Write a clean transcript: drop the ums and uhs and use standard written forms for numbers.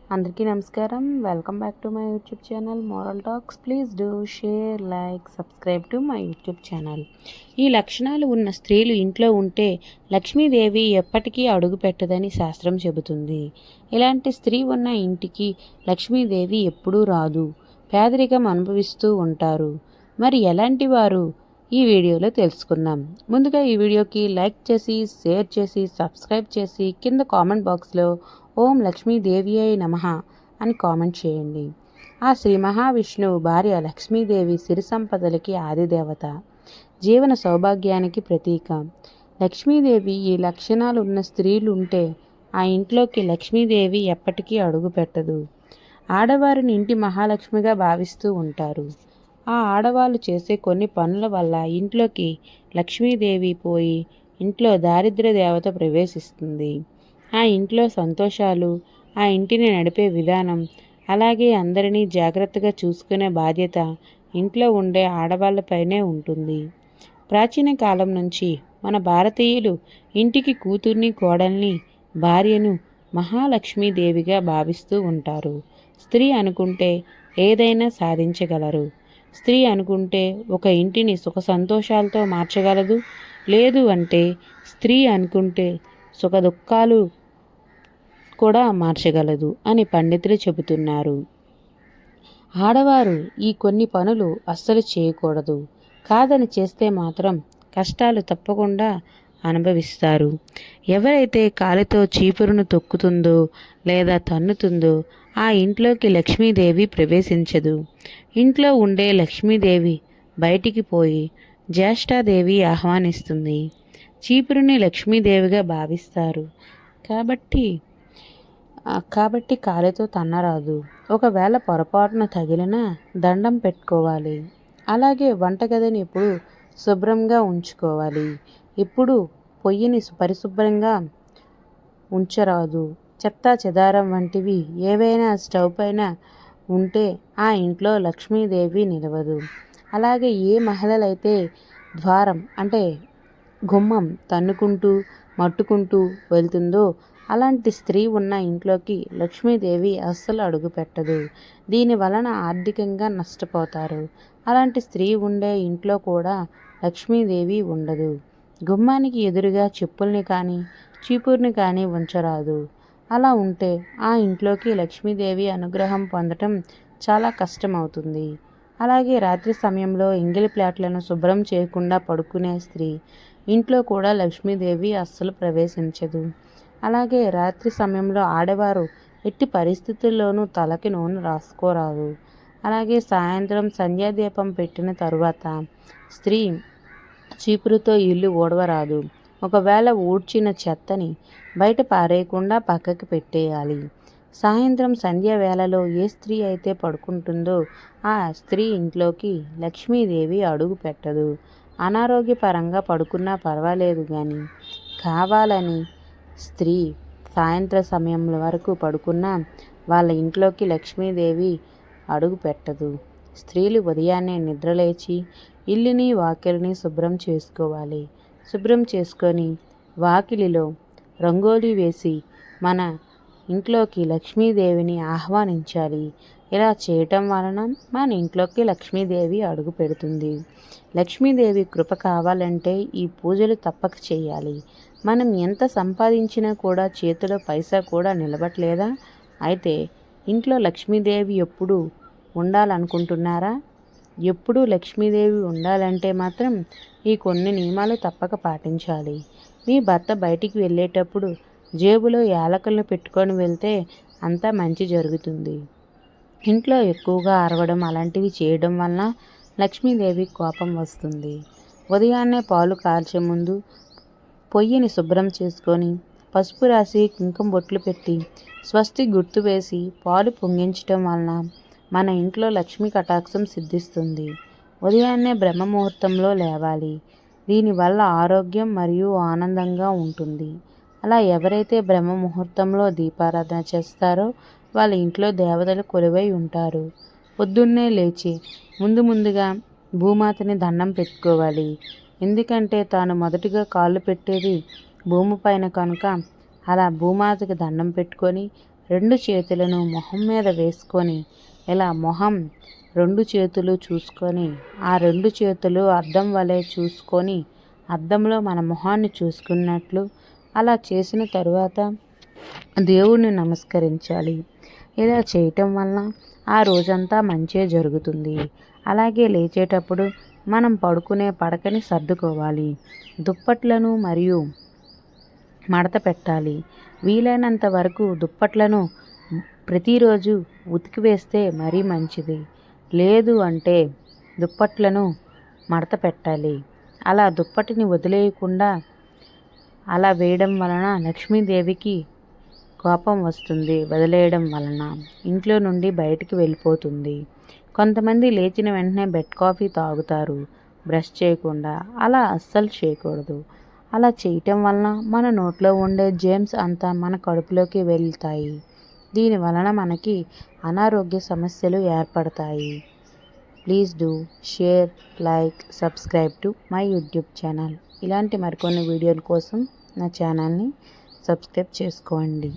అందరికీ నమస్కారం. Welcome back to my YouTube channel moral talks. Please do share, like, subscribe to my YouTube channel. ఈ లక్షణాలు ఉన్న స్త్రీలు ఇంట్లో ఉంటే లక్ష్మీదేవి ఎప్పటికీ అడుగు పెట్టదని శాస్త్రం చెబుతుంది. ఇలాంటి స్త్రీ ఉన్న ఇంటికి లక్ష్మీదేవి ఎప్పుడూ రాదు. పేదరికం అనుభవిస్తూ ఉంటారు. మరి ఎలాంటి వారు ఈ వీడియోలో తెలుసుకుందాం. ముందుగా ఈ వీడియోకి లైక్ చేసి, షేర్ చేసి, సబ్స్క్రైబ్ చేసి కింద కామెంట్ బాక్స్లో ఓం లక్ష్మీదేవియై నమః అని కామెంట్ చేయండి. ఆ శ్రీ మహావిష్ణువు భార్య లక్ష్మీదేవి సిరి సంపదలకి ఆదిదేవత, జీవన సౌభాగ్యానికి ప్రతీక. లక్ష్మీదేవి ఈ లక్షణాలు ఉన్న స్త్రీలు ఉంటే ఆ ఇంట్లోకి లక్ష్మీదేవి ఎప్పటికీ అడుగు పెట్టదు. ఆడవారిని ఇంటి మహాలక్ష్మిగా భావిస్తూ ఉంటారు. ఆ ఆడవాళ్ళు చేసే కొన్ని పనుల వల్ల ఇంట్లోకి లక్ష్మీదేవి పోయి ఇంట్లో దారిద్ర్య దేవత ప్రవేశిస్తుంది. ఆ ఇంట్లో సంతోషాలు, ఆ ఇంటిని నడిపే విధానం, అలాగే అందరినీ జాగ్రత్తగా చూసుకునే బాధ్యత ఇంట్లో ఉండే ఆడవాళ్ళపైనే ఉంటుంది. ప్రాచీన కాలం నుంచి మన భారతీయులు ఇంటికి కూతుర్ని, కోడల్ని, భార్యను మహాలక్ష్మీదేవిగా భావిస్తూ ఉంటారు. స్త్రీ అనుకుంటే ఏదైనా సాధించగలరు. స్త్రీ అనుకుంటే ఒక ఇంటిని సుఖ సంతోషాలతో మార్చగలదు. లేదు అంటే స్త్రీ అనుకుంటే సుఖ దుఃఖాలు కూడా మార్చగలదు అని పండితులు చెబుతున్నారు. ఆడవారు ఈ కొన్ని పనులు అస్సలు చేయకూడదు. కాదని చేస్తే మాత్రం కష్టాలు తప్పకుండా అనుభవిస్తారు. ఎవరైతే కాలితో చీపురును తొక్కుతుందో లేదా తన్నుతుందో ఆ ఇంట్లోకి లక్ష్మీదేవి ప్రవేశించదు. ఇంట్లో ఉండే లక్ష్మీదేవి బయటికి పోయి జ్యేష్ఠాదేవి ఆహ్వానిస్తుంది. చీపురుని లక్ష్మీదేవిగా భావిస్తారు కాబట్టి కాలితో తన్నరాదు. ఒకవేళ పొరపాటున తగిలినా దండం పెట్టుకోవాలి. అలాగే వంటగదిని ఎప్పుడు శుభ్రంగా ఉంచుకోవాలి. ఎప్పుడు పొయ్యిని పరిశుభ్రంగా ఉంచరాదు. చెత్త చెదారం వంటివి ఏవైనా స్టవ్ పైన ఉంటే ఆ ఇంట్లో లక్ష్మీదేవి నిలవదు. అలాగే ఏ మహిళలైతే ద్వారం అంటే గుమ్మం తన్నుకుంటూ మట్టుకుంటూ వెళ్తుందో అలాంటి స్త్రీ ఉన్న ఇంట్లోకి లక్ష్మీదేవి అస్సలు అడుగు పెట్టదు. దీని వలన ఆర్థికంగా నష్టపోతారు. అలాంటి స్త్రీ ఉండే ఇంట్లో కూడా లక్ష్మీదేవి ఉండదు. గుమ్మానికి ఎదురుగా చెప్పుల్ని కానీ చీపుర్ని కానీ ఉంచరాదు. అలా ఉంటే ఆ ఇంట్లోకి లక్ష్మీదేవి అనుగ్రహం పొందటం చాలా కష్టమవుతుంది. అలాగే రాత్రి సమయంలో ఎంగిలి ప్లేట్లను శుభ్రం చేయకుండా పడుకునే స్త్రీ ఇంట్లో కూడా లక్ష్మీదేవి అస్సలు ప్రవేశించదు. అలాగే రాత్రి సమయంలో ఆడవారు ఎట్టి పరిస్థితుల్లోనూ తలకి నూనె రాసుకోరాదు. అలాగే సాయంత్రం సంధ్యాదీపం పెట్టిన తరువాత స్త్రీ చీపురుతో ఇల్లు ఊడవరాదు. ఒకవేళ ఊడ్చిన చెత్తని బయట పారేయకుండా పక్కకి పెట్టేయాలి. సాయంత్రం సంధ్య వేళలో ఏ స్త్రీ అయితే పడుకుంటుందో ఆ స్త్రీ ఇంట్లోకి లక్ష్మీదేవి అడుగు పెట్టదు. అనారోగ్యపరంగా పడుకున్నా పర్వాలేదు కానీ కావాలని స్త్రీ సాయంత్ర సమయం వరకు పడుకున్నా వాళ్ళ ఇంట్లోకి లక్ష్మీదేవి అడుగు పెట్టదు. స్త్రీలు ఉదయాన్నే నిద్రలేచి ఇల్లుని వాకిలిని శుభ్రం చేసుకోవాలి. శుభ్రం చేసుకొని వాకిలిలో రంగోలీ వేసి మన ఇంట్లోకి లక్ష్మీదేవిని ఆహ్వానించాలి. ఇలా చేయటం వలన మన ఇంట్లోకి లక్ష్మీదేవి అడుగు పెడుతుంది. లక్ష్మీదేవి కృప కావాలంటే ఈ పూజలు తప్పక చేయాలి. మనం ఎంత సంపాదించినా కూడా చేతిలో పైసా కూడా నిలబట్లేదా? అయితే ఇంట్లో లక్ష్మీదేవి ఎప్పుడు ఉండాలనుకుంటున్నారా? ఎప్పుడూ లక్ష్మీదేవి ఉండాలంటే మాత్రం ఈ కొన్ని నియమాలు తప్పక పాటించాలి. మీ భర్త బయటికి వెళ్ళేటప్పుడు జేబులో యాలకులను పెట్టుకొని వెళ్తే అంతా మంచి జరుగుతుంది. ఇంట్లో ఎక్కువగా అరవడం అలాంటివి చేయడం వలన లక్ష్మీదేవి కోపం వస్తుంది. ఉదయాన్నే పాలు కాల్చే ముందు పొయ్యిని శుభ్రం చేసుకొని పసుపు రాసి కుంకుమ బొట్లు పెట్టి స్వస్తి గుర్తు వేసి పాలు పొంగించటం వలన మన ఇంట్లో లక్ష్మీ కటాక్షం సిద్ధిస్తుంది. ఉదయాన్నే బ్రహ్మ ముహూర్తంలో లేవాలి. దీనివల్ల ఆరోగ్యం మరియు ఆనందంగా ఉంటుంది. అలా ఎవరైతే బ్రహ్మ ముహూర్తంలో దీపారాధన చేస్తారో వాళ్ళ ఇంట్లో దేవతలు కొలువై ఉంటారు. పొద్దున్నే లేచి ముందుగా భూమాతని దండం పెట్టుకోవాలి. ఎందుకంటే తాను మొదటిగా కాళ్ళు పెట్టేది భూమిపైన కనుక అలా భూమాతకి దండం పెట్టుకొని 2 చేతులను మొహం మీద వేసుకొని ఇలా మొహం 2 చేతులు చూసుకొని ఆ 2 చేతులు అద్దం వలె చూసుకొని అద్దంలో మన మొహాన్ని చూసుకున్నట్లు అలా చేసిన తరువాత దేవుణ్ణి నమస్కరించాలి. ఇలా చేయటం వలన ఆ రోజంతా మంచే జరుగుతుంది. అలాగే లేచేటప్పుడు మనం పడుకునే పడకని సర్దుకోవాలి. దుప్పట్లను మరియు మడత పెట్టాలి. వీలైనంత వరకు దుప్పట్లను ప్రతిరోజు ఉతికివేస్తే మరీ మంచిది. లేదు అంటే దుప్పట్లను మడత పెట్టాలి. అలా దుప్పటిని వదిలేయకుండా అలా వేయడం వలన లక్ష్మీదేవికి కోపం వస్తుంది. వదిలేయడం వలన ఇంట్లో నుండి బయటికి వెళ్ళిపోతుంది. కొంతమంది లేచిన వెంటనే బెడ్ కాఫీ తాగుతారు బ్రష్ చేయకుండా. అలా అస్సలు చేయకూడదు. అలా చేయటం వలన మన నోట్లో ఉండే జెర్మ్స్ అంతా మన కడుపులోకి వెళ్తాయి. దీని వలన మనకి అనారోగ్య సమస్యలు ఏర్పడతాయి. Please do share, like, subscribe to my YouTube channel. ఇలాంటి మరికొన్ని వీడియోల కోసం నా ఛానల్ని సబ్స్క్రైబ్ చేసుకోండి.